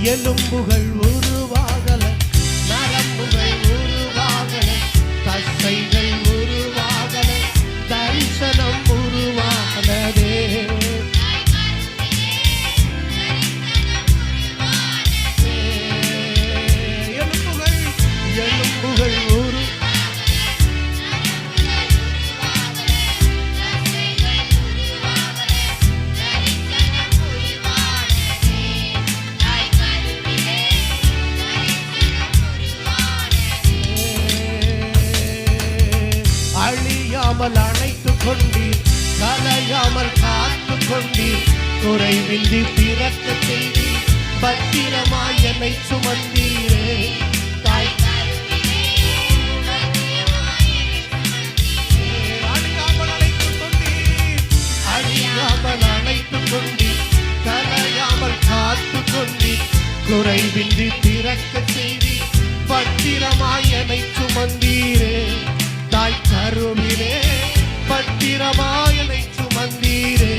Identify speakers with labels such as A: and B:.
A: எலும்புகள் உருவாகல, நரம்புகள் உருவாகல, தசைகள் உருவாகல, தரிசனம் உருவாகலதே. எலும்புகள் எலும்புகள் அழியாமல் அணைத்துக் கொண்டீர், கலையாமல் காத்துக் கொண்டீர், குறைவின்றி பிறக்க செய்தீர், பத்திரமாய் என்னை சுமந்தீரே. அழியாமல் அணைத்துக் கொண்டீர், அழியாமல் அணைத்துக் கொண்டீர், கலையாமல் காத்துக் கொண்டீர், குறைவின்றி பிறக்க செய்தீர், பத்திரமாய் என்னை சுமந்தீரே. தாய் கருவிலே பத்திரமாய் என்னை சுமந்தீரே.